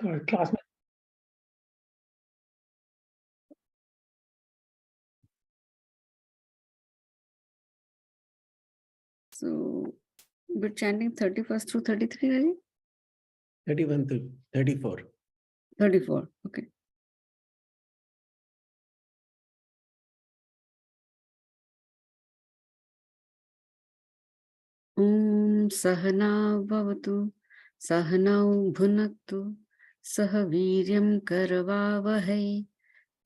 Classmate. So we're chanting 31st through 33, Rajiv? 31 to 34. 34, okay. Sahana bhavatu, sahanau bhunaktu, sah viryam karavavahai,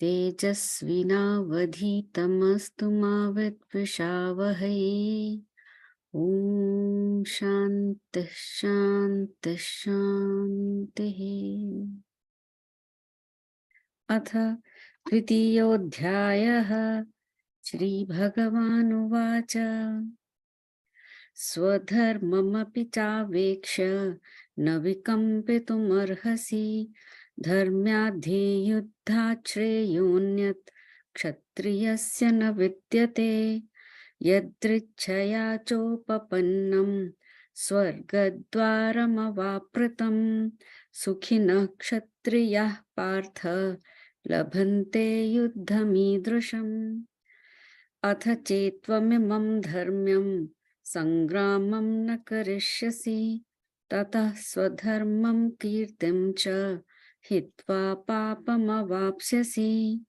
tejasvinavadhitamastu ma vidvishavahai. Om Shanti Shanti Shanti. Atha Dvitiyodhyayah Shri Bhagavanuvacha Swadharmamapi chaveksha navikampitum dharmyadhi yuddha shreyonyat kshatriyasya na vidyate yadrichaya chopapannam swargadvaramavapratam sukhinah kshatriyah partha labhante yuddhamidrusham atha chetvamimam dharmyam Sangramam na karishyasi tatah swadharmam kirtim cha hitva papam avapsyasi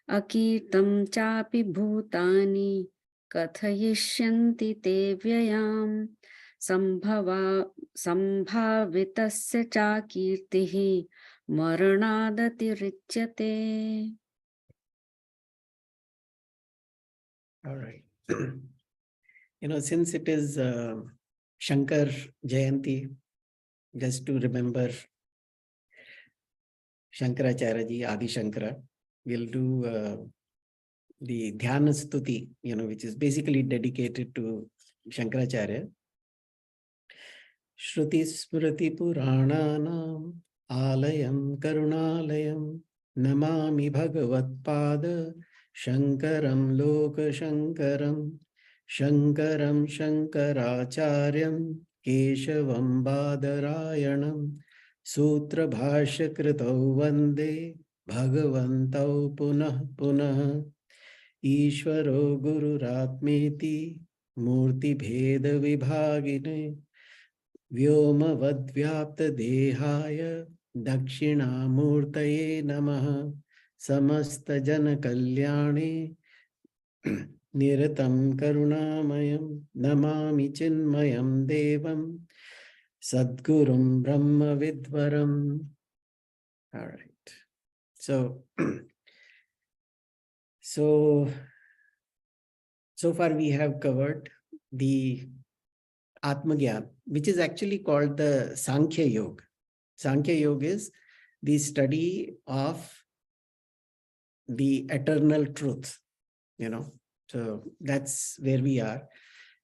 akirtam chapi bhutani kathayishyanti te vyayam sambhavitasya cha kirtihi maranadatirichyate. All right. Since it is Shankar Jayanti, just to remember Shankaracharya ji, Adi Shankara, we'll do the Dhyana Stuti, which is basically dedicated to Shankaracharya. Shruti Smriti Purananam Alayam Karunalayam Namami Bhagavad Pada Shankaram Loka Shankaram Shankaram Shankaracharyam Keshavam Badarayanam Sutra Bhashya Kritau Vande Bhagavantau Punah Punah Ishvaro Guru Ratmeti Murti Bheda Vibhagine Vyoma Vadvyapta Dehaya Dakshina Murtaye Namaha Samasta Jana Kalyani Niratam Karunamayam Namami Chinmayam Devam Sadgurum Brahma Vidvaram. All right. So far we have covered the Atmagyan, which is actually called the Sankhya Yoga. Sankhya Yoga is the study of the eternal truth, So that's where we are.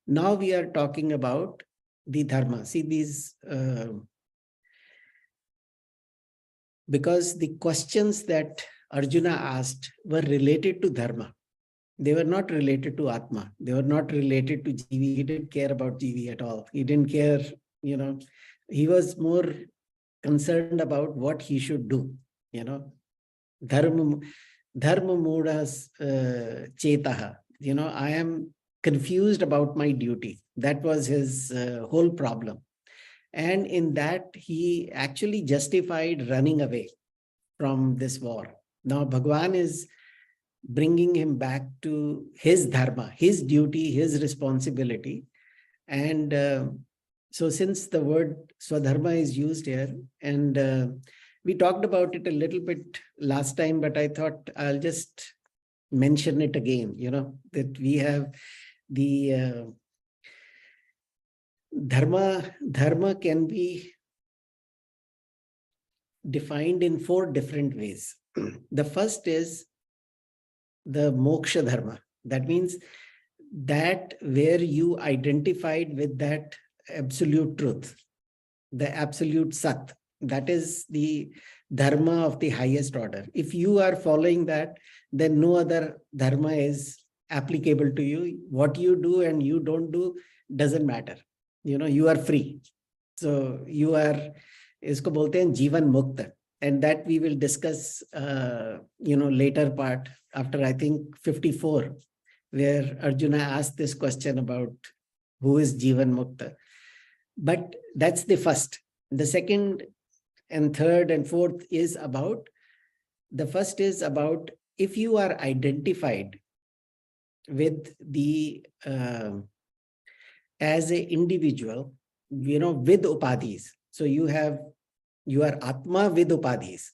Now we are talking about the Dharma. See these, because the questions that Arjuna asked were related to Dharma. They were not related to Atma. They were not related to Jivi. He didn't care about Jivi at all. He didn't care, he was more concerned about what he should do, Dharma mudas chetaha. I am confused about my duty. That was his whole problem. And in that, he actually justified running away from this war. Now, Bhagwan is bringing him back to his dharma, his duty, his responsibility. And so since the word Swadharma is used here, and we talked about it a little bit last time, but I thought I'll just mention it again, that we have the dharma can be defined in 4 different ways. The first is the moksha dharma. That means that where you identified with that absolute truth, the absolute sat, that is the dharma of the highest order. If you are following that, then no other dharma is applicable to you. What you do and you don't do doesn't matter. You are free. So you are इसको बोलते हैं जीवन मुक्त, and that we will discuss later part after I think 54, where Arjuna asked this question about who is Jivan Mukta. But that's the first. The second and third and fourth is about, the first is about if you are identified with the as an individual, with upadhis. So you are Atma with upadhis,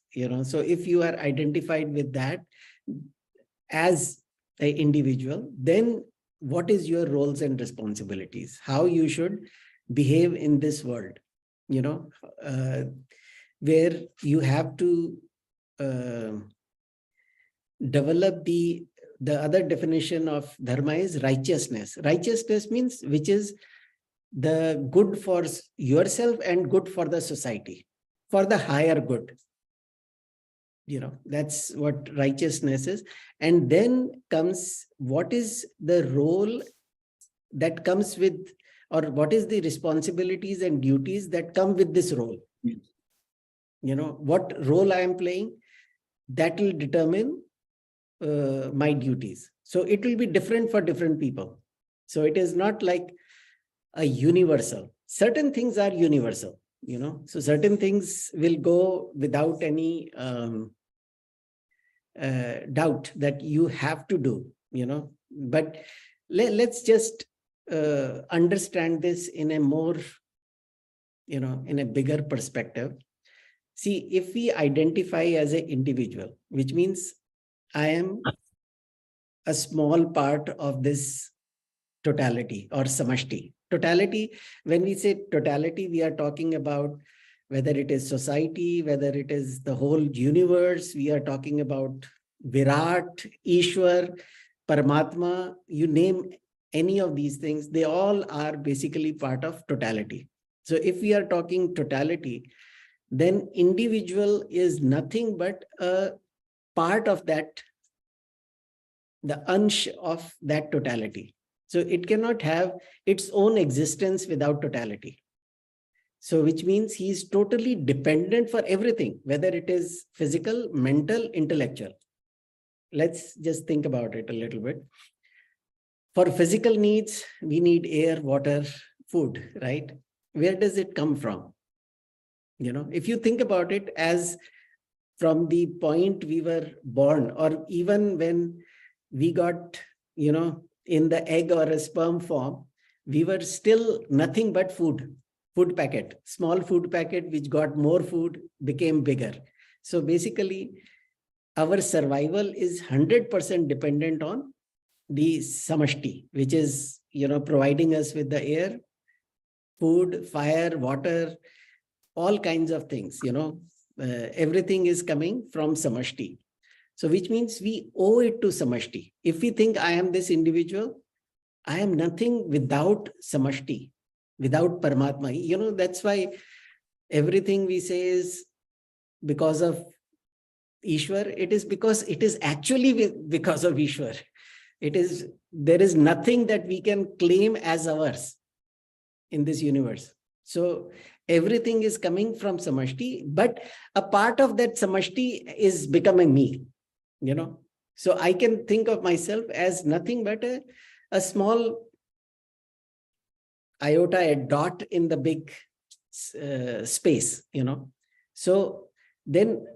so if you are identified with that as an individual, then what is your roles and responsibilities? How you should behave in this world, where you have to develop the other definition of dharma is righteousness. Righteousness means which is the good for yourself and good for the society, for the higher good. That's what righteousness is. And then comes what is the role that comes with, or what is the responsibilities and duties that come with this role. What role I am playing, that will determine my duties. So it will be different for different people. So it is not like a universal. Certain things are universal, so certain things will go without any doubt that you have to do, but let's just understand this in a more, in a bigger perspective. See, if we identify as an individual, which means I am a small part of this totality or samashti. Totality, when we say totality, we are talking about whether it is society, whether it is the whole universe, we are talking about Virat, Ishwar, Paramatma, you name any of these things, they all are basically part of totality. So if we are talking totality, then individual is nothing but a part of that, the ansh of that totality. So it cannot have its own existence without totality. So which means he is totally dependent for everything, whether it is physical, mental, intellectual. Let's just think about it a little bit. For physical needs, we need air, water, food, right? Where does it come from? If you think about it as from the point we were born, or even when we got, in the egg or a sperm form, we were still nothing but food packet, small food packet, which got more food, became bigger. So basically, our survival is 100% dependent on the samashti, which is, providing us with the air, food, fire, water, all kinds of things, everything is coming from samashti. So which means we owe it to samashti. If we think I am this individual, I am nothing without samashti, without Paramatma. That's why everything we say is because of Ishwar. It is because it is actually because of Ishwar. There is nothing that we can claim as ours in this universe. So everything is coming from samashti, but a part of that samashti is becoming me. So I can think of myself as nothing but a small iota, a dot in the big space, So then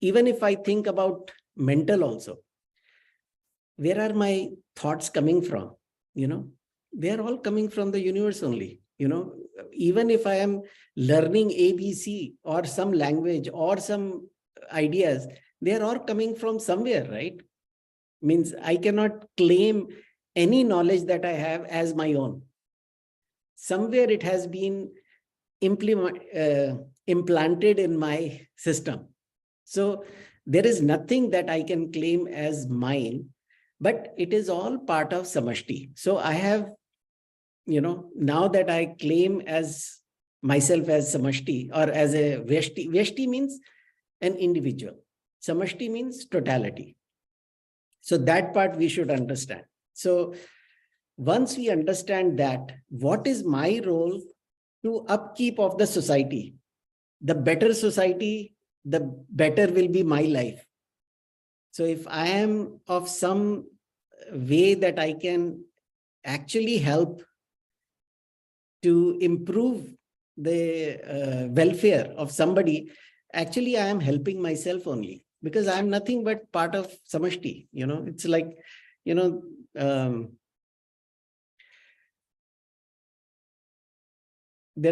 even if I think about mental also, where are my thoughts coming from? They are all coming from the universe only. Even if I am learning ABC or some language or some ideas, they are all coming from somewhere, right? Means I cannot claim any knowledge that I have as my own. Somewhere it has been implanted in my system. So there is nothing that I can claim as mine, but it is all part of samashti. So I have, now that I claim as myself as samashti or as a vyashti. Vyashti means an individual. Samashti means totality. So that part we should understand. So once we understand that, what is my role to upkeep of the society? the better society, the better will be my life. So if I am of some way that I can actually help to improve the welfare of somebody, actually I am helping myself only, because I am nothing but part of samashti. It's like, there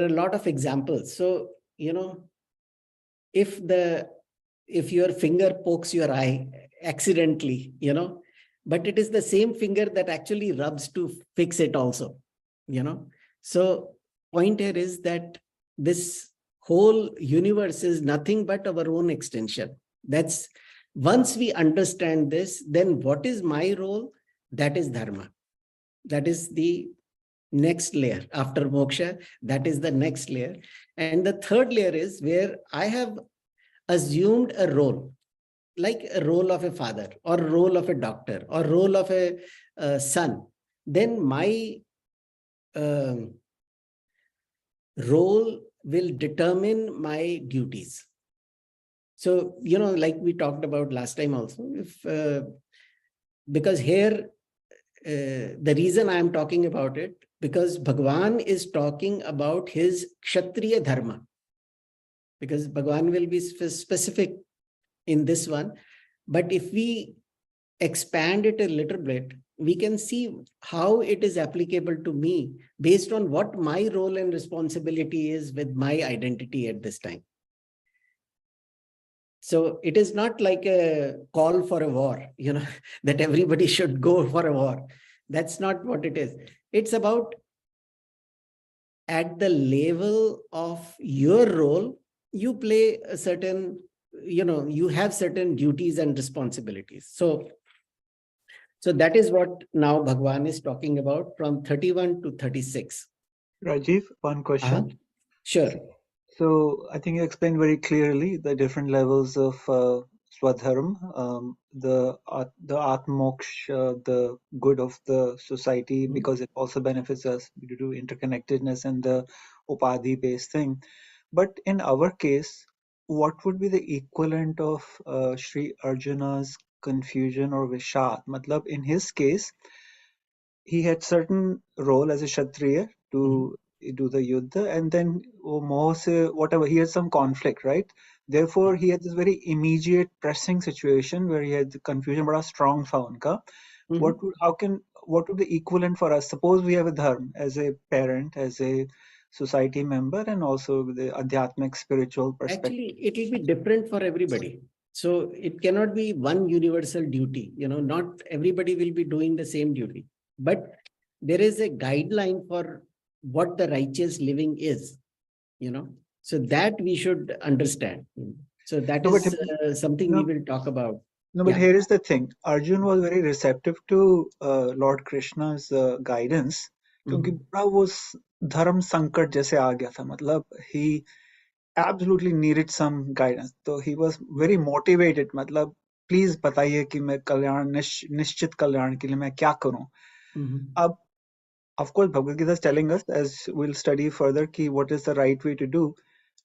are a lot of examples. So, if your finger pokes your eye accidentally, but it is the same finger that actually rubs to fix it also, So point here is that this whole universe is nothing but our own extension. That's once we understand this, then what is my role? That is dharma. That is the next layer after moksha. That is the next layer. And the third layer is where I have assumed a role, like a role of a father or role of a doctor or role of a son. Then my role will determine my duties. So, like we talked about last time also, because here, the reason I am talking about it, because Bhagwan is talking about his Kshatriya dharma, because Bhagwan will be specific in this one. But if we expand it a little bit, we can see how it is applicable to me based on what my role and responsibility is with my identity at this time. So it is not like a call for a war, that everybody should go for a war. That's not what it is. It's about at the level of your role, you play a certain, you have certain duties and responsibilities. So that is what now Bhagwan is talking about from 31 to 36. Rajiv, one question. Sure. So I think you explained very clearly the different levels of Swadharma, the Atmoksha, the good of the society, because it also benefits us due to interconnectedness and the Upadhi-based thing. But in our case, what would be the equivalent of Sri Arjuna's confusion or Vishad? Matlab, in his case, he had certain role as a Kshatriya to do the Yuddha, and then whatever, he had some conflict, right? Therefore, he had this very immediate pressing situation where he had the confusion, but a strong found. What would the equivalent for us? Suppose we have a dharma as a parent, as a society member, and also the adhyatmic spiritual perspective. Actually, it will be different for everybody. So it cannot be one universal duty. Not everybody will be doing the same duty, but there is a guideline for what the righteous living is, so that we should understand. So that is something we will talk about. No, but here is the thing. Arjun was very receptive to Lord Krishna's guidance, क्योंकि पूरा वो धर्म संकट जैसे आ गया था. मतलब he absolutely needed some guidance. So he was very motivated. मतलब please बताइए कि मैं कल्याण निश्चित कल्याण के लिए मैं क्या करूं. अब of course Bhagwad Gita is telling us, as we'll study further, कि what is the right way to do.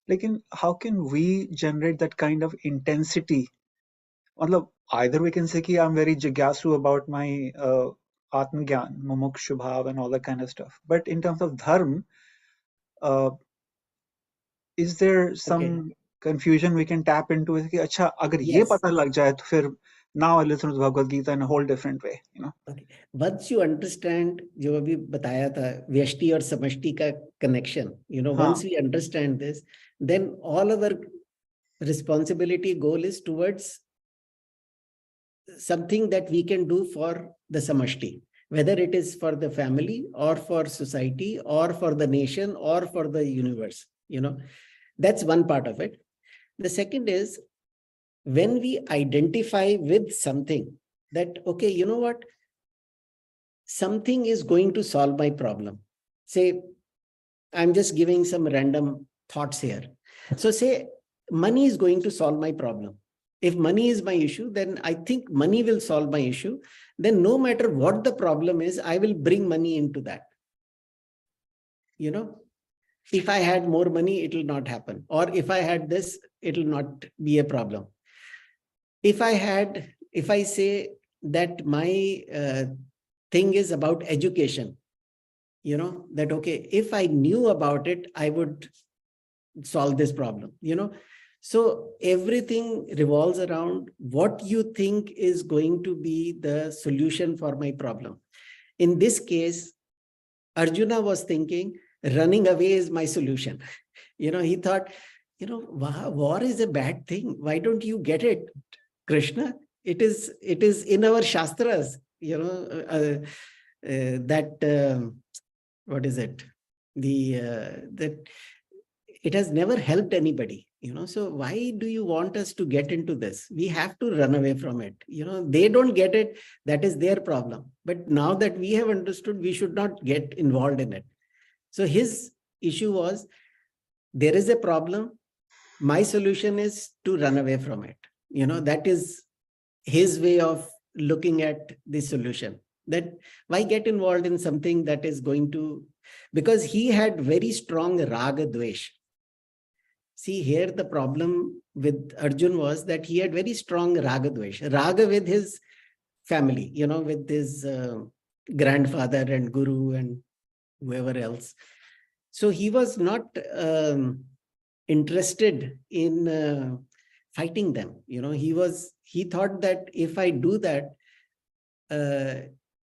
लेकिन how can we generate that kind of intensity? मतलब either we can say कि I'm very jigyasu about my Atmagyan, Mumukshu Bhav and all that kind of stuff. But in terms of dharma, is there some confusion we can tap into? कि अच्छा अगर ये पता लग जाए तो फिर now I listen to Bhagwad Gita in a whole different way, Okay. Once you understand जो अभी बताया था व्यष्टि और समष्टि का connection, once we understand this, then all our responsibility goal is towards something that we can do for the samashti, whether it is for the family or for society or for the nation or for the universe. That's one part of it. The second is when we identify with something that, okay, you know what, something is going to solve my problem. Say, I'm just giving some random thoughts here. So say money is going to solve my problem. If money is my issue, then I think money will solve my issue. Then no matter what the problem is, I will bring money into that. if I had more money, it will not happen. Or if I had this, it will not be a problem. If I say that my thing is about education, that, okay, if I knew about it, I would solve this problem, So everything revolves around what you think is going to be the solution for my problem. In this case, Arjuna was thinking, running away is my solution. He thought, war is a bad thing. Why don't you get it, Krishna? It is in our Shastras, that, what is it? That it has never helped anybody, so why do you want us to get into this? We have to run away from it. They don't get it. That is their problem. But now that we have understood, we should not get involved in it. So his issue was, there is a problem. My solution is to run away from it. That is his way of looking at the solution. That why get involved in something that is going to, because he had very strong raga dvesh. See, here the problem with Arjun was that he had very strong raga dvesh. Raga with his family, with his grandfather and guru and whoever else. So he was not interested in fighting them. He thought that if I do that,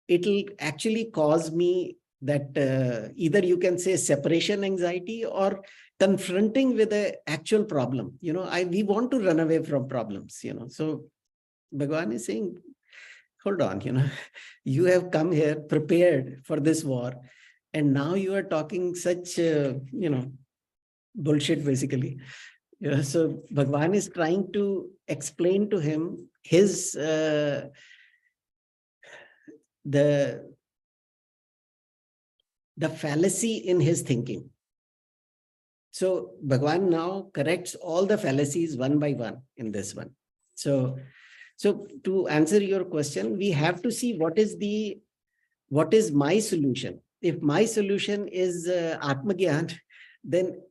it'll actually cause me that either you can say separation anxiety or confronting with an actual problem. We want to run away from problems, So Bhagwan is saying, hold on, you have come here prepared for this war, and now you are talking such, bullshit, basically. So Bhagwan is trying to explain to him his, the fallacy in his thinking. So Bhagwan now corrects all the fallacies one by one in this one. So to answer your question, we have to see what is my solution. If my solution is Atmagyan, then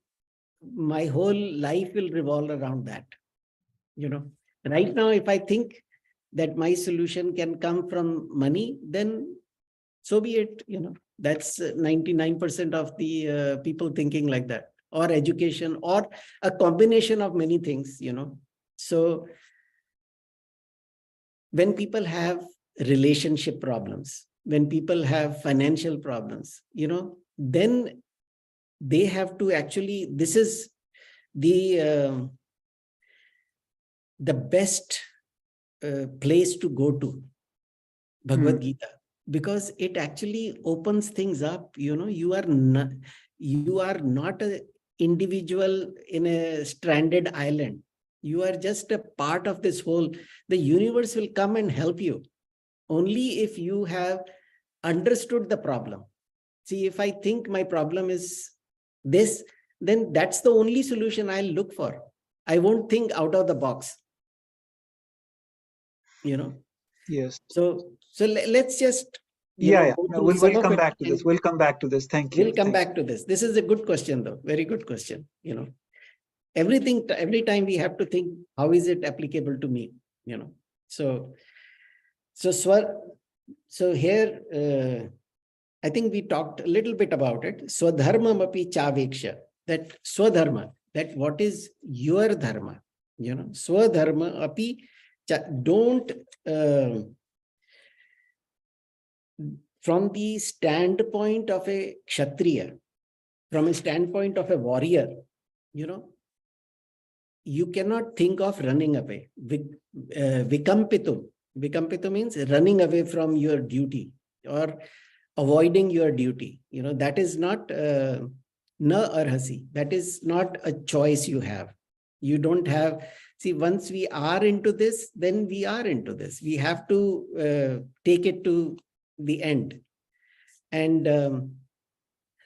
my whole life will revolve around that. Right now, if I think that my solution can come from money, then so be it. That's 99% of the people thinking like that, or education, or a combination of many things. So when people have relationship problems, when people have financial problems, then they have to actually, this is the best place to go to, Bhagwad Gita, because it actually opens things up. You are not an individual in a stranded island. You are just a part of this whole. The universe will come and help you only if you have understood the problem. See, if I think my problem is this, then that's the only solution I'll look for. I won't think out of the box. Yes. So let's just we'll come back to this. We'll come back to this. Thank you. We'll come back to this. This is a good question, though. Very good question. Every time we have to think, how is it applicable to me? So here, I think we talked a little bit about it. Swadharmam api chaveksha. That swadharma, that what is your dharma? Swadharma api. Don't, from the standpoint of a Kshatriya, from a standpoint of a warrior, you cannot think of running away. Vikampitum. Vikampitum means running away from your duty or avoiding your duty. That is not na arhasi. That is not a choice you have. You don't have. See, once we are into this, then we are into this. We have to take it to the end. And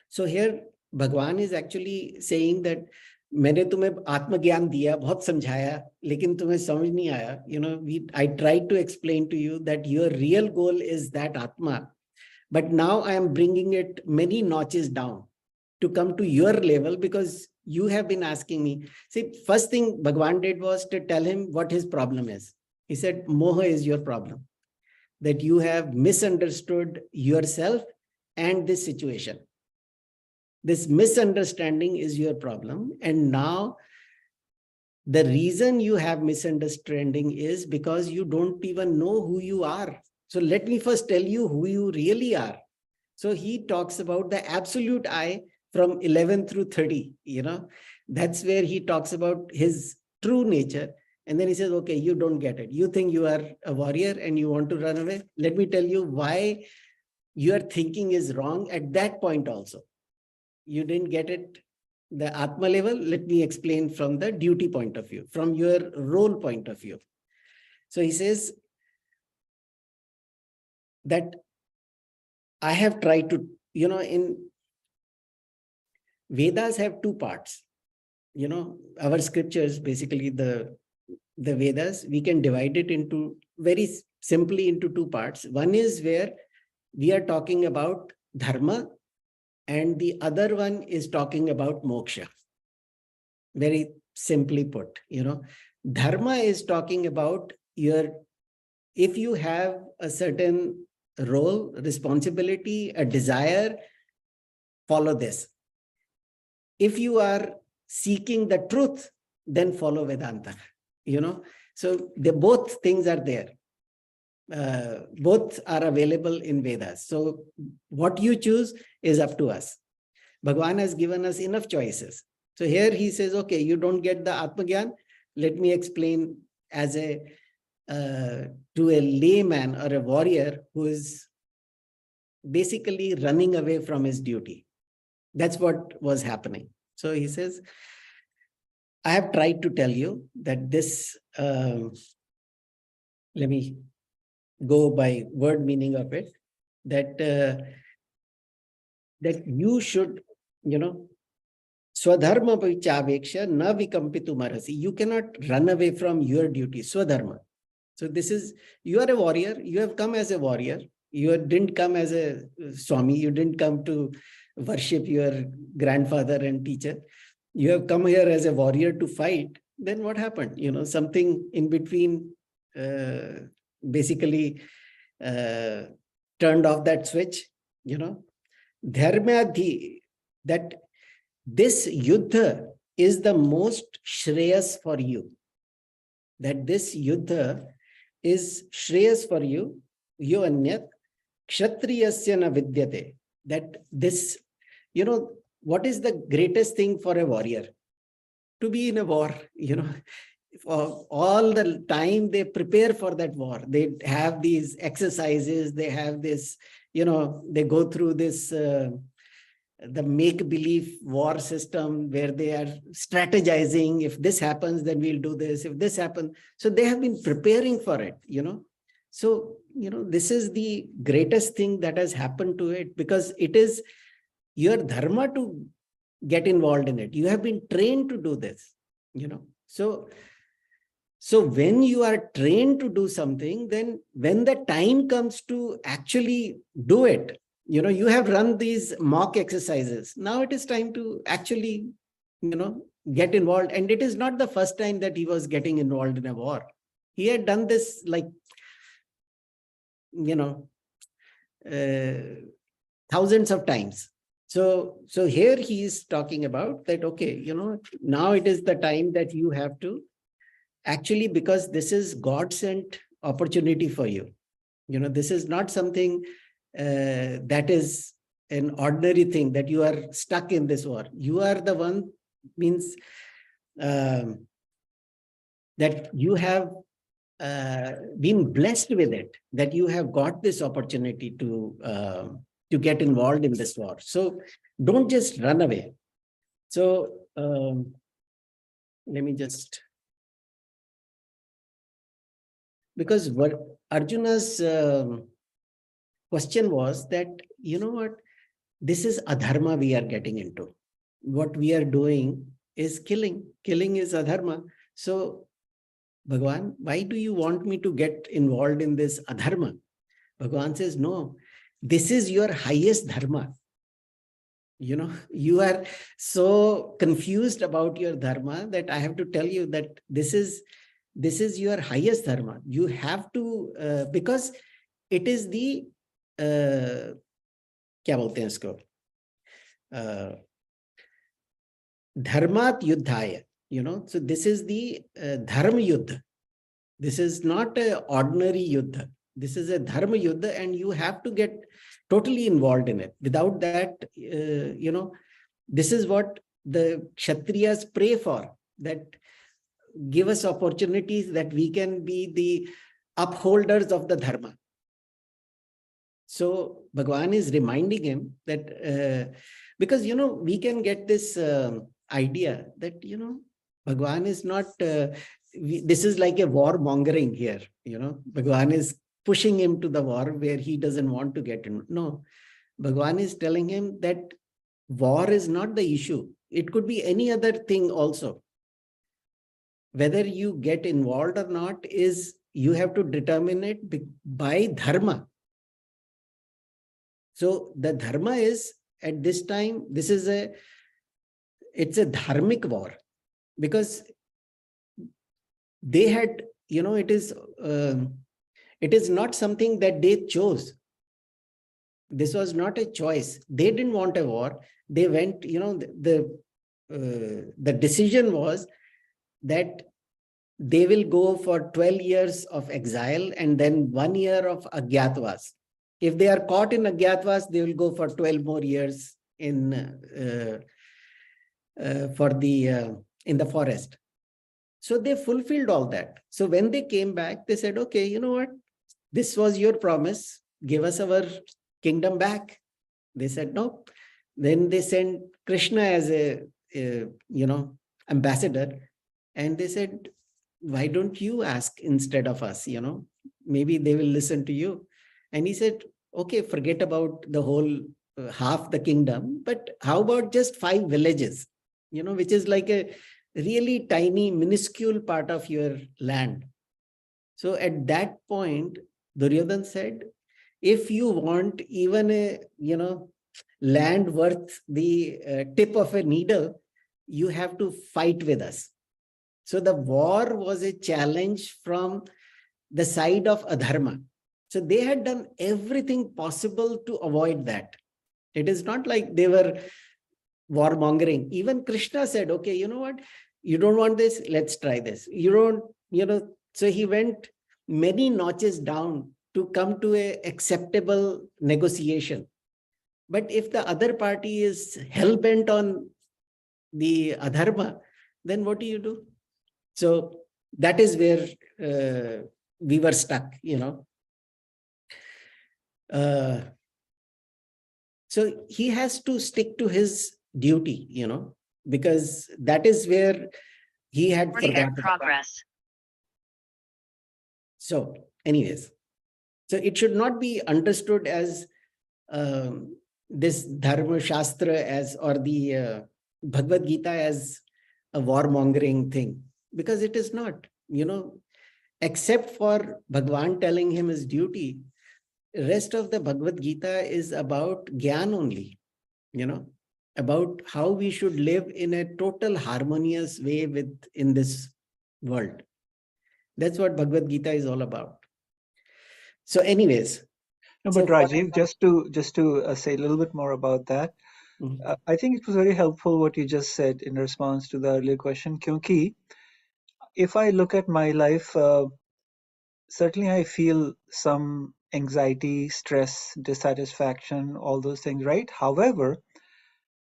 so here, Bhagwan is actually saying that मैंने तुम्हें आत्मज्ञान दिया, बहुत समझाया, लेकिन तुम्हें समझ नहीं आया. I tried to explain to you that your real goal is that Atma, but now I am bringing it many notches down. to come to your level, because you have been asking me. See, first thing Bhagwan did was to tell him what his problem is. He said, moha is your problem, that you have misunderstood yourself and this situation. This misunderstanding is your problem. And now the reason you have misunderstanding is because you don't even know who you are. So let me first tell you who you really are. So he talks about the absolute I from 11 through 30, that's where he talks about his true nature. And then he says, okay, you don't get it. You think you are a warrior and you want to run away. Let me tell you why your thinking is wrong at that point also. You didn't get it, the Atma level. Let me explain from the duty point of view, from your role point of view. So he says that I have tried to, in Vedas have two parts. Our scriptures, basically the Vedas, we can divide it into very simply into two parts. One is where we are talking about dharma, and the other one is talking about moksha. Very simply put, dharma is talking about if you have a certain role, responsibility, a desire, follow this. If you are seeking the truth, then follow Vedanta, So both things are there. Both are available in Vedas. So what you choose is up to us. Bhagwan has given us enough choices. So here he says, okay, you don't get the Atma Gyan. Let me explain as to a layman or a warrior who is basically running away from his duty. That's what was happening. So he says, I have tried to tell you that this, let me go by word meaning of it, that you should, swadharma vichaveksha na vikampitu marasi. You cannot run away from your duty, swadharma. So this is, you are a warrior. You have come as a warrior. You didn't come as a Swami. You didn't come to worship your grandfather and teacher. You have come here as a warrior to fight. Then what happened? Something in between basically turned off that switch, Dharmadhi, that this yuddha is the most shreyas for you. That this yuddha is shreyas for you. Yo anyat kshatriyasya na vidyate. That this, what is the greatest thing for a warrior? To be in a war, for all the time they prepare for that war. They have these exercises, they have this, they go through this, the make-believe war system where they are strategizing. If this happens, then we'll do this. If this happens. So they have been preparing for it, So, this is the greatest thing that has happened to it, because it is your dharma to get involved in it. You have been trained to do this, So when you are trained to do something, then when the time comes to actually do it, you have run these mock exercises. Now it is time to actually, get involved. And it is not the first time that he was getting involved in a war. He had done this thousands of times. So here he is talking about that, okay, now it is the time that you have to actually, because this is God-sent opportunity for you. This is not something that is an ordinary thing that you are stuck in this war. You are the one, means that you have been blessed with it, that you have got this opportunity to get involved in this war. So don't just run away. So let me just, because what Arjuna's question was that, what, this is adharma we are getting into. What we are doing is killing. Killing is adharma. So Bhagwan, why do you want me to get involved in this adharma? Bhagwan says, no, this is your highest dharma. You are so confused about your dharma that I have to tell you that this is your highest dharma. You have to, because it is the, क्या बोलते हैं इसको, dharmat yuddhaya, so this is the dharma yuddha. This is not an ordinary yuddha. This is a dharma yuddha, and you have to get totally involved in it. Without that, this is what the Kshatriyas pray for, that give us opportunities that we can be the upholders of the dharma. So Bhagwan is reminding him that, because, we can get this idea that, Bhagwan is not, this is like a war mongering here, Bhagwan is pushing him to the war where he doesn't want to get in. No, Bhagwan is telling him that war is not the issue. It could be any other thing also. Whether you get involved or not is, you have to determine it by dharma. So the dharma is, at this time, it's a dharmic war, because they had, it is not something that they chose. This was not a choice. They didn't want a war. They went, the decision was that they will go for 12 years of exile and then 1 year of agyatvas. If they are caught in agyatvas, they will go for 12 more years in the forest. So they fulfilled all that. So when they came back, they said, okay, you know what? This was your promise. Give us our kingdom back. They said no. Then they sent Krishna as a ambassador, and they said, why don't you ask instead of us? Maybe they will listen to you. And he said, okay, forget about the whole half the kingdom, but how about just 5 villages, which is like a really tiny, minuscule part of your land. So at that point, Duryodhan said, if you want even a, land worth the tip of a needle, you have to fight with us. So the war was a challenge from the side of adharma. So they had done everything possible to avoid that. It is not like they were warmongering. Even Krishna said, okay, you know what? You don't want this? Let's try this. You don't, so he went many notches down to come to a acceptable negotiation. But if the other party is hell-bent on the adharma, then what do you do? So that is where we were stuck, so he has to stick to his duty, because that is where he had forgotten. Progress. So anyways, so it should not be understood as this Dharma Shastra as, or the Bhagwad Gita as a warmongering thing, because it is not, except for Bhagwan telling him his duty. Rest of the Bhagwad Gita is about Gyan only, about how we should live in a total harmonious way in this world. That's what Bhagwad Gita is all about. So anyways. No, but Rajiv, just to say a little bit more about that, I think it was very helpful what you just said in response to the earlier question. Kyunki, if I look at my life, certainly I feel some anxiety, stress, dissatisfaction, all those things, right? However,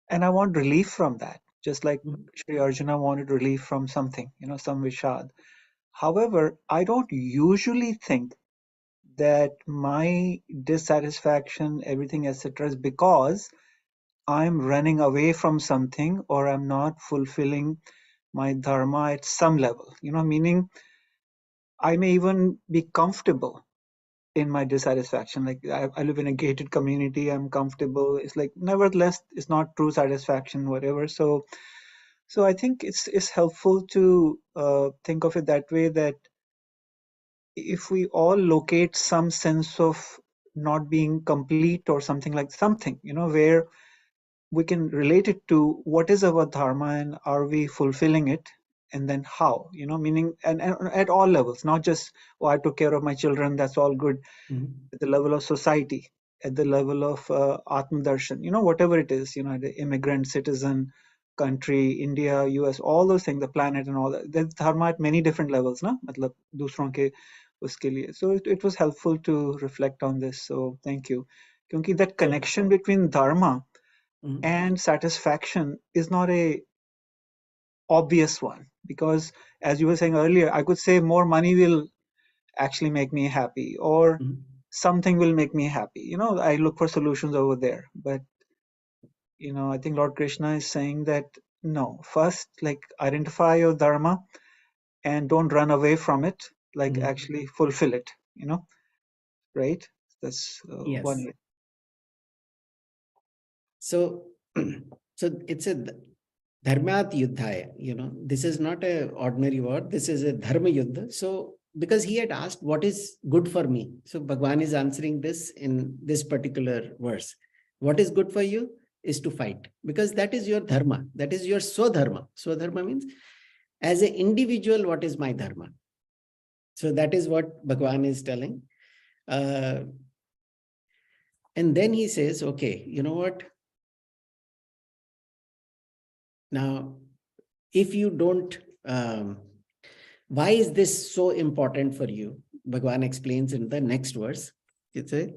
and I want relief from that, just like Shri Arjuna wanted relief from something, some Vishad. However, I don't usually think that my dissatisfaction, everything, etc., is because I'm running away from something or I'm not fulfilling my dharma at some level, meaning I may even be comfortable in my dissatisfaction. Like I live in a gated community, I'm comfortable. It's like, nevertheless, it's not true satisfaction, whatever. So I think it's helpful to think of it that way, that if we all locate some sense of not being complete or something like something, where we can relate it to what is our dharma and are we fulfilling it, and then how, meaning, and at all levels, not just, oh, I took care of my children, that's all good. At the level of society, at the level of Atma Darshan, whatever it is, the immigrant, citizen, country, India, US, all those things, the planet and all that. There's dharma at many different levels, na? Matlab, दूसरों के उसके लिए. So it was helpful to reflect on this. So thank you. Because that connection between dharma and satisfaction is not a obvious one. Because as you were saying earlier, I could say more money will actually make me happy, or something will make me happy. I look for solutions over there. But, I think Lord Krishna is saying that, no, first, like, identify your dharma and don't run away from it, like actually fulfill it, right? That's Yes. one way. So, so it's a dharmat yuddhaya, this is not an ordinary word. This is a dharma yuddha. So, because he had asked, what is good for me? So Bhagwan is answering this in this particular verse. What is good for you is to fight, because that is your dharma. That is your swadharma. Swadharma means, as an individual, what is my dharma? So that is what Bhagwan is telling. And then he says, okay, you know what? Now, if you don't, why is this so important for you? Bhagwan explains in the next verse. It says,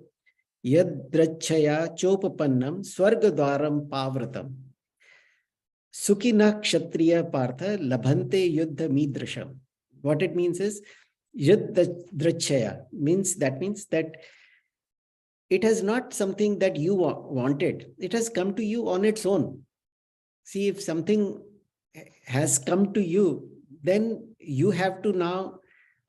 Yad drachaya chopapannam swargadwaram pavratam sukhina kshatriya partha labhante yuddha midrasham. What it means is, yad drachaya means that it is not something that you wanted. It has come to you on its own. See, if something has come to you, then you have to now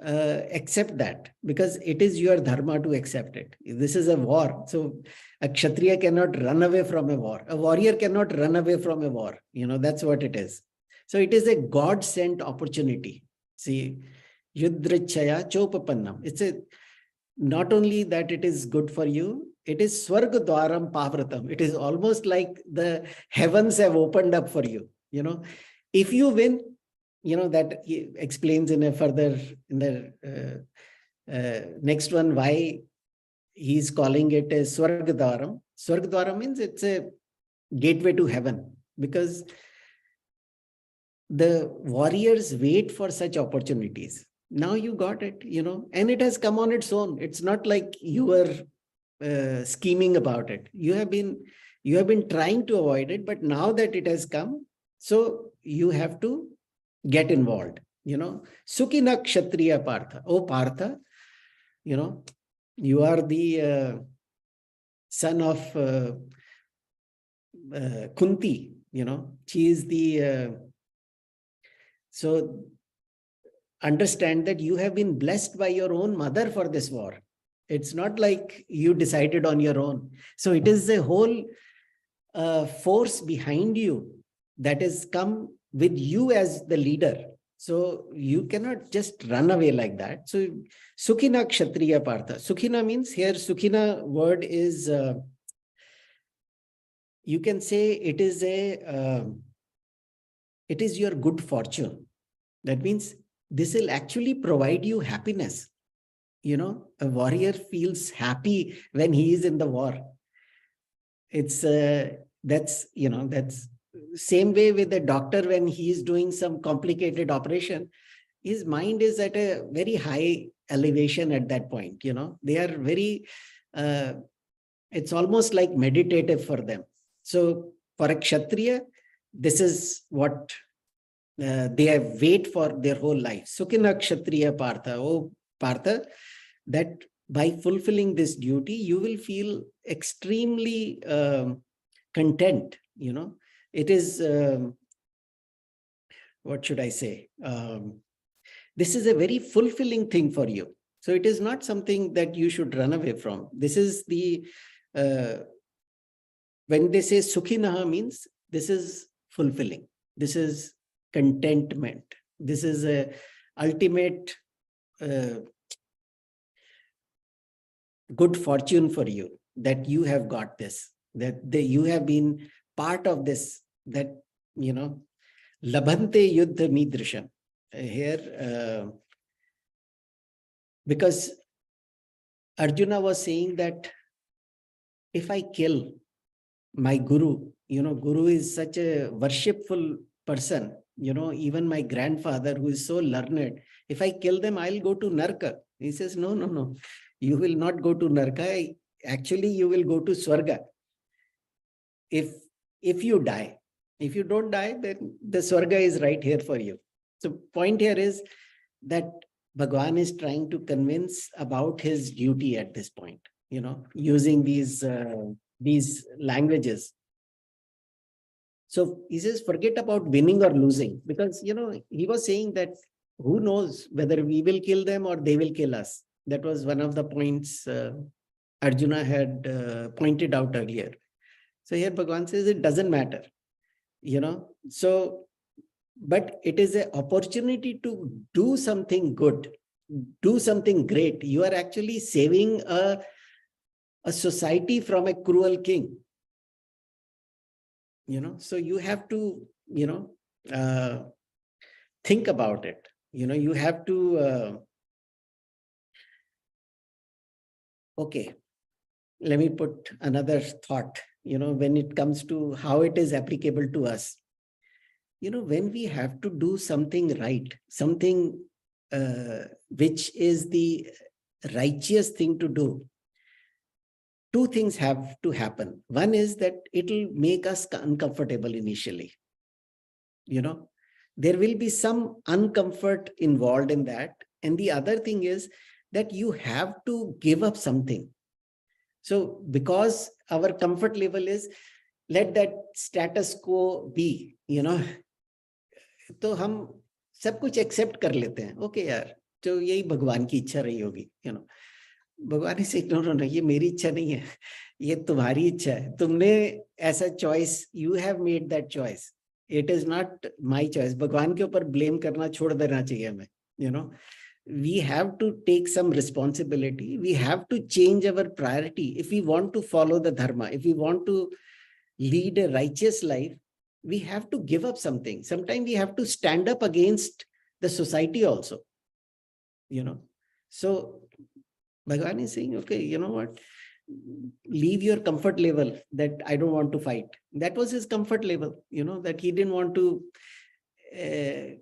accept that, because it is your dharma to accept it. This is a war. So a Kshatriya cannot run away from a war. A warrior cannot run away from a war. That's what it is. So it is a God-sent opportunity. See, yudrachaya chopapannam. It's not only that it is good for you, it is swargadwaram pavratam. It is almost like the heavens have opened up for you. If you win, that he explains in the next one why he's calling it a swargadwaram. Swargadwaram means it's a gateway to heaven, because the warriors wait for such opportunities. Now you got it, and it has come on its own. It's not like you were scheming about it. You have been trying to avoid it, but now that it has come, so you have to get involved. Sukhina kshatriya partha. Oh Partha, you are the son of Kunti. She is the so understand that you have been blessed by your own mother for this war. It's not like you decided on your own. So it is a whole force behind you that has come with you as the leader. So you cannot just run away like that. So Sukhina Kshatriya Partha. Sukhina means, here Sukhina word is, you can say it is it is your good fortune. That means this will actually provide you happiness. A warrior feels happy when he is in the war. It's that's same way with the doctor when he is doing some complicated operation. His mind is at a very high elevation at that point. They are very, it's almost like meditative for them. So for a Kshatriya, this is what they have wait for their whole life. Sukhina Kshatriya Partha. Oh Partha, that by fulfilling this duty, you will feel extremely content. It is, what should I say? This is a very fulfilling thing for you. So it is not something that you should run away from. This is the, when they say Sukhinaha means, this is fulfilling. This is contentment. This is a ultimate good fortune for you, that you have got this, that you have been part of this, that, labhante yuddha midrisham. Here, because Arjuna was saying that if I kill my guru, guru is such a worshipful person, even my grandfather who is so learned, if I kill them, I'll go to Narka. He says, no, no, no, you will not go to Narka. Actually, you will go to Swarga. If you die. If you don't die, then the Swarga is right here for you. So point here is that Bhagwan is trying to convince about his duty at this point, using these languages. So he says, forget about winning or losing, because, he was saying that who knows whether we will kill them or they will kill us. That was one of the points Arjuna had pointed out earlier. So here Bhagwan says it doesn't matter, so, but it is an opportunity to do something good, do something great. You are actually saving a society from a cruel king. So you have to, think about it. You have to, okay, let me put another thought, when it comes to how it is applicable to us. When we have to do something right, something which is the righteous thing to do, two things have to happen. One is that it'll make us uncomfortable initially. There will be some uncomfort involved in that. And the other thing is that you have to give up something. So because our comfort level is, let that status quo be, तो हम सब कुछ accept कर लेते हैं. Okay यार, तो यही भगवान की इच्छा रही होगी, भगवान ही से नो, ये मेरी इच्छा नहीं है, ये तुम्हारी इच्छा है. तुमने ऐसा choice, you have made that choice, it is not my choice. भगवान के ऊपर ब्लेम करना छोड़ देना चाहिए हमें. We have to take some responsibility. We have to change our priority. If we want to follow the dharma, if we want to lead a righteous life, we have to give up something. Sometimes we have to stand up against the society also. So Bhagavan is saying, okay, you know what? Leave your comfort level that I don't want to fight. That was his comfort level, that he didn't want to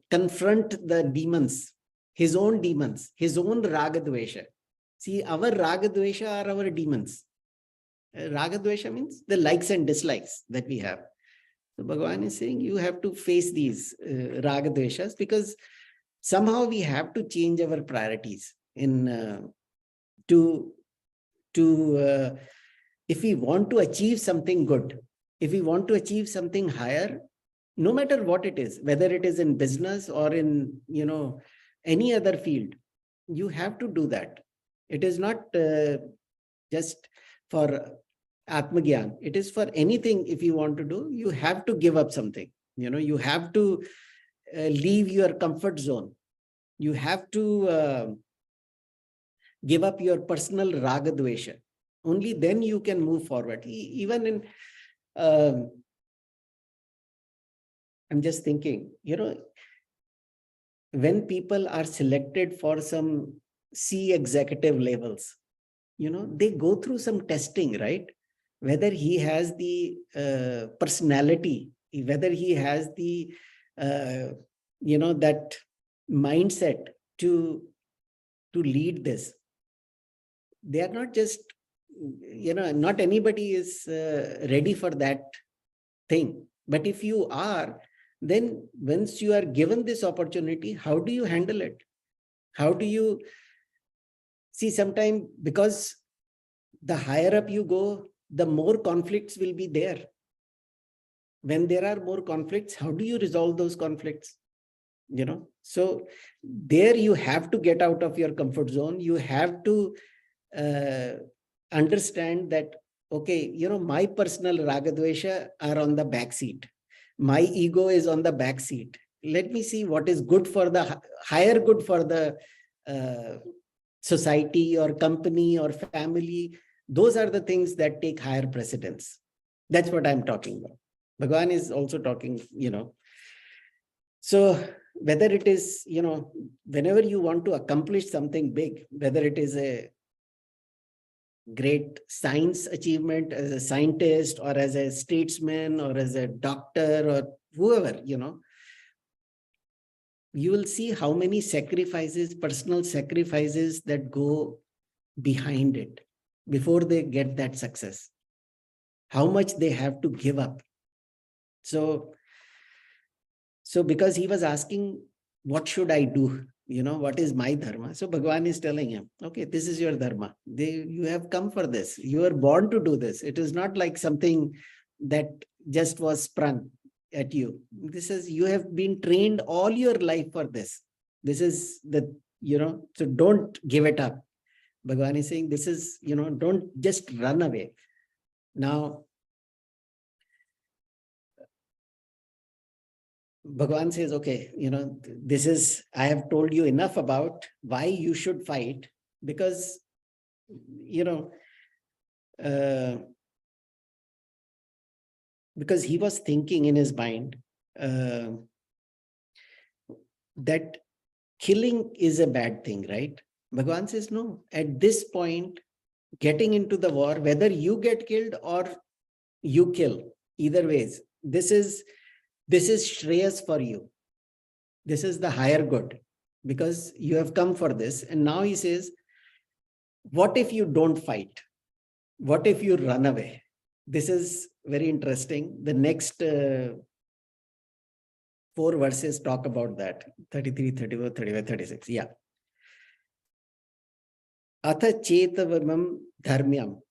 confront the demons. His own demons, his own ragadvesha. See, our ragadvesha are our demons. Ragadvesha means the likes and dislikes that we have. So Bhagavan is saying you have to face these ragadveshas, because somehow we have to change our priorities in if we want to achieve something good, if we want to achieve something higher, no matter what it is, whether it is in business or in, any other field, you have to do that. It is not just for Atmagyan. It is for anything. If you want to do, you have to give up something. You have to leave your comfort zone. You have to give up your personal ragadvesha. Only then you can move forward. Even in, I'm just thinking, when people are selected for some C executive levels, they go through some testing, right? Whether he has the personality, whether he has the, that mindset to lead this. They are not just, not anybody is ready for that thing. But if you are, then once you are given this opportunity, how do you handle it? How do you see? Sometimes, because the higher up you go, the more conflicts will be there. When there are more conflicts, how do you resolve those conflicts? So there you have to get out of your comfort zone. You have to understand that, okay, my personal ragadvesha are on the back seat. My ego is on the back seat. Let me see what is good for the higher good for the society or company or family. Those are the things that take higher precedence. That's what I'm talking about. Bhagavan is also talking, So whether it is, whenever you want to accomplish something big, whether it is a great science achievement as a scientist or as a statesman or as a doctor or whoever, you will see how many sacrifices, personal sacrifices that go behind it before they get that success, how much they have to give up. So because he was asking, what should I do? What is my dharma? So Bhagavan is telling him, okay, this is your dharma. You have come for this. You are born to do this. It is not like something that just was sprung at you. This is, you have been trained all your life for this. This is the, so don't give it up. Bhagavan is saying, this is, don't just run away. Now, Bhagavan says, okay, this is, I have told you enough about why you should fight, because, because he was thinking in his mind that killing is a bad thing, right? Bhagavan says, no, at this point, getting into the war, whether you get killed or you kill, either ways, this is Shreyas for you. This is the higher good, because you have come for this. And now he says, what if you don't fight? What if you run away? This is very interesting. The next 4 verses talk about that. 33, 34, 35, 36. Yeah. Atha chetavamam dharmyam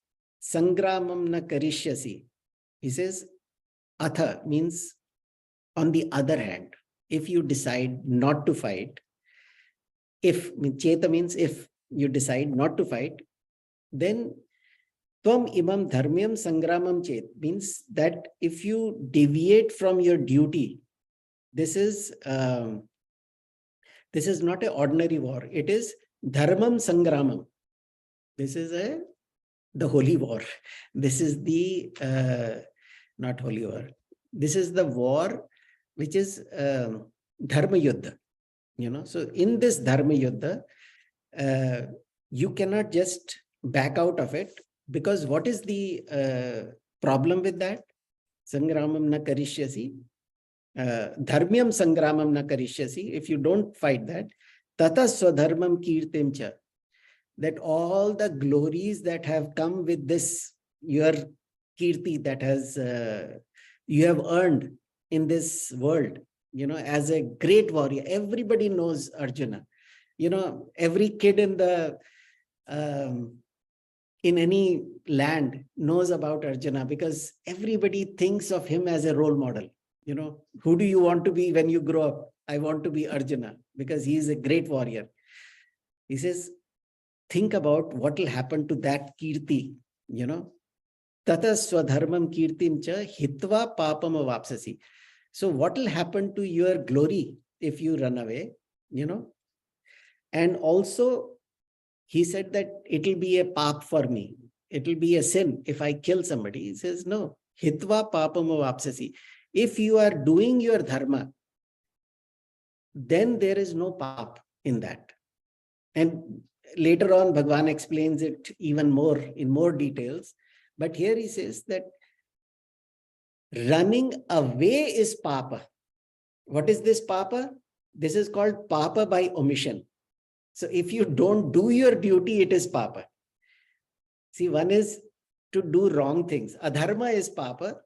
sangramam na karishyasi. He says, atha means on the other hand, if you decide not to fight, cheta means if you decide not to fight, then tvam imam dharmyam sangramam chet means that if you deviate from your duty, this is not an ordinary war. It is dharmam sangramam. This is the holy war. This is the not holy war. This is the war which is dharma yuddha. So in this dharma yuddha, you cannot just back out of it, because what is the problem with that? Sangramam na karishyasi. Dharmyam sangramam na karishyasi. If you don't fight that, tata swadharmam kirtim cha. That all the glories that have come with this, your kirti that has you have earned in this world, as a great warrior. Everybody knows Arjuna. Every kid in any land knows about Arjuna, because everybody thinks of him as a role model. Who do you want to be when you grow up? I want to be Arjuna, because he is a great warrior. He says, think about what will happen to that kirti, Tata swadharmam kirtim cha hitva papam avapsasi. So what will happen to your glory if you run away, And also, he said that it will be a pap for me. It will be a sin if I kill somebody. He says, no, hitva papam avapsasi. If you are doing your dharma, then there is no pap in that. And later on, Bhagavan explains it even more in more details. But here he says that running away is papa. What is this papa? This is called papa by omission. So if you don't do your duty, it is papa. See, one is to do wrong things. Adharma is papa.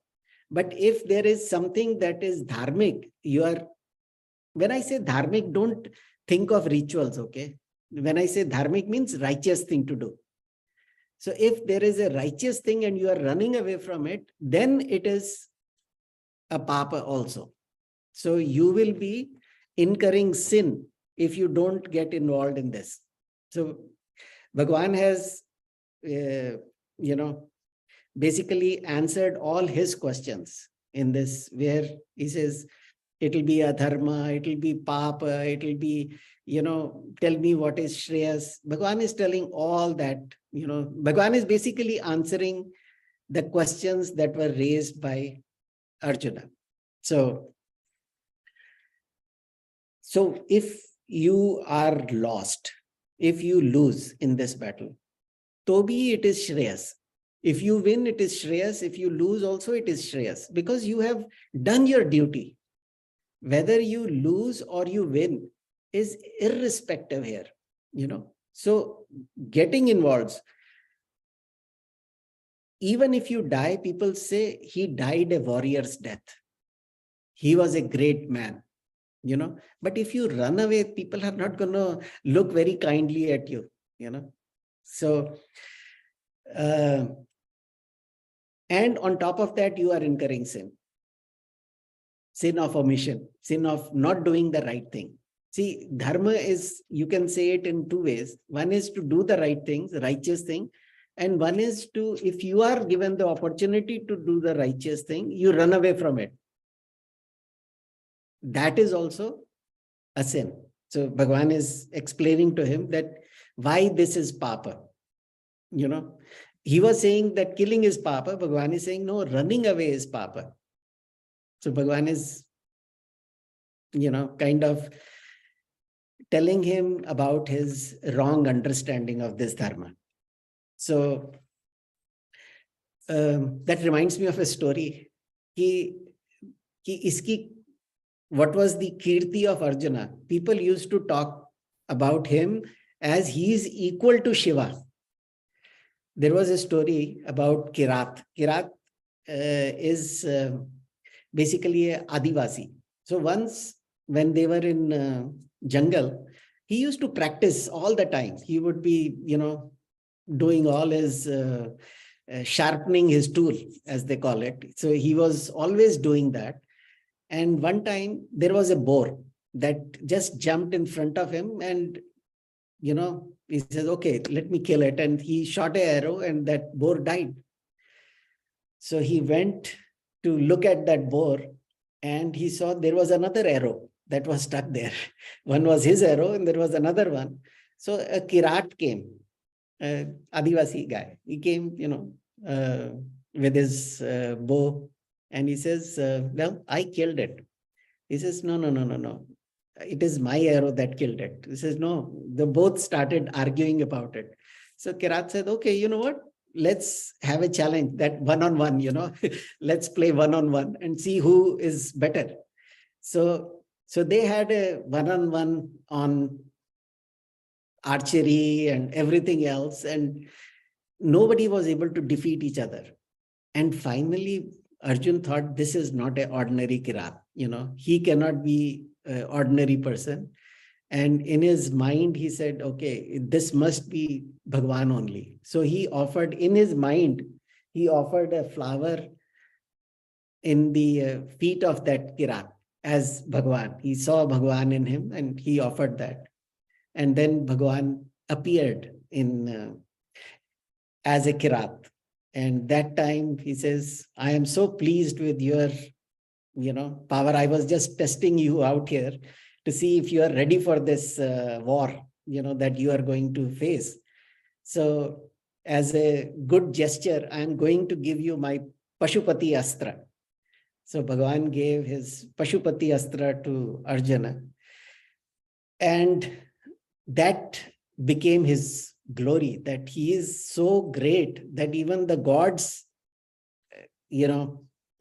But if there is something that is dharmic, when I say dharmic, don't think of rituals, okay? When I say dharmic means righteous thing to do. So if there is a righteous thing and you are running away from it, then it is a papa also. So you will be incurring sin if you don't get involved in this. So Bhagavan has, basically answered all his questions in this, where he says, it will be adharma, it will be papa, it will be, tell me what is Shreyas. Bhagavan is telling all that, Bhagavan is basically answering the questions that were raised by Arjuna. So if you are lost, if you lose in this battle, Tobi, it is Shreyas. If you win, it is Shreyas. If you lose also, it is Shreyas, because you have done your duty. Whether you lose or you win is irrespective here, So getting involved, even if you die, people say he died a warrior's death. He was a great man, But if you run away, people are not going to look very kindly at you, So, and on top of that, you are incurring sin. Sin of omission, sin of not doing the right thing. See, dharma is, you can say it in two ways. One is to do the right things, righteous thing. And one is to, if you are given the opportunity to do the righteous thing, you run away from it. That is also a sin. So Bhagwan is explaining to him that why this is papa. He was saying that killing is papa. Bhagwan is saying, no, running away is papa. So Bhagwan is, kind of telling him about his wrong understanding of this dharma. So that reminds me of a story. What was the kirti of Arjuna? People used to talk about him as he is equal to Shiva. There was a story about Kirat. Kirat is basically a Adivasi. So once when they were in jungle, he used to practice all the time. He would be, doing all his sharpening his tool, as they call it. So he was always doing that. And one time there was a boar that just jumped in front of him and, he says, okay, let me kill it. And he shot an arrow and that boar died. So he went to look at that boar and he saw there was another arrow that was stuck there. One was his arrow and there was another one. So a Kirat came, Adivasi guy. He came, with his bow and he says, well, I killed it. He says, no. It is my arrow that killed it. He says, no, they both started arguing about it. So Kirat said, okay, you know what? Let's have a challenge, that one-on-one, let's play one-on-one and see who is better. So they had a one-on-one on archery and everything else, and nobody was able to defeat each other. And finally, Arjun thought, this is not an ordinary Kirat, he cannot be an ordinary person. And in his mind, he said, okay, this must be Bhagwan only. So he offered, in his mind, he offered a flower in the feet of that Kirat as Bhagwan. He saw Bhagwan in him and he offered that. And then Bhagwan appeared as a Kirat. And that time he says, I am so pleased with your, power. I was just testing you out here to see if you are ready for this war, that you are going to face. So as a good gesture, I am going to give you my Pashupati Astra. So Bhagwan gave his Pashupati Astra to Arjuna. And that became his glory, that he is so great that even the gods,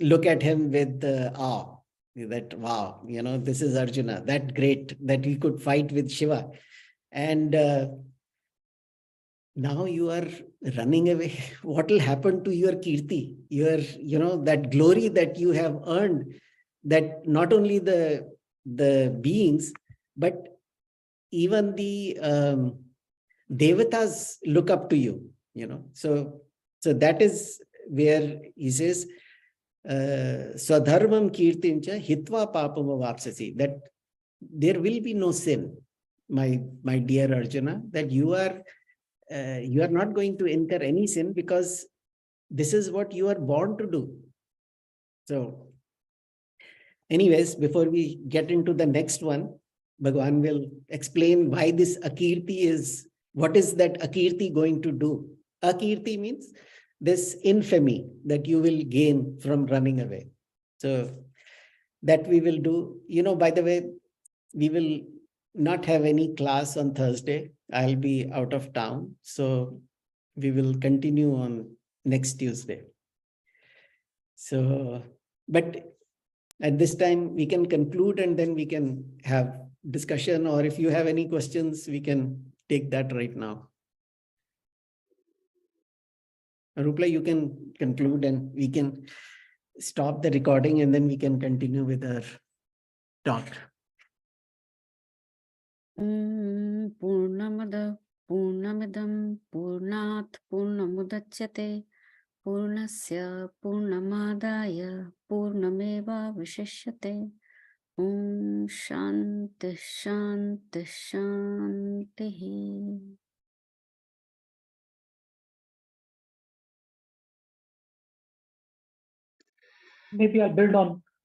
look at him with awe. That, wow, this is Arjuna, that great, that he could fight with Shiva. And now you are running away. What will happen to your kirti? Your, that glory that you have earned, that not only the beings, but even the devatas look up to you, So that is where he says, Swadharmam kirtincha hitva papam vapsasi, that there will be no sin, my dear Arjuna, that you are not going to incur any sin, because this is what you are born to do. So anyways, before we get into the next one, Bhagwan will explain why this akirti is, what is that akirti going to do? Akirti means this infamy that you will gain from running away. So that we will do. By the way, we will not have any class on Thursday. I'll be out of town. So we will continue on next Tuesday. So, but at this time we can conclude and then we can have discussion, or if you have any questions, we can take that right now. Rupla, you can conclude and we can stop the recording and then we can continue with our talk. Purnamada Purnamidam Purnat Purnamudachyate Purnasya Purnamadaya Purnameva Vishishyate. Shanti Shanti Shanti. Maybe I'll build on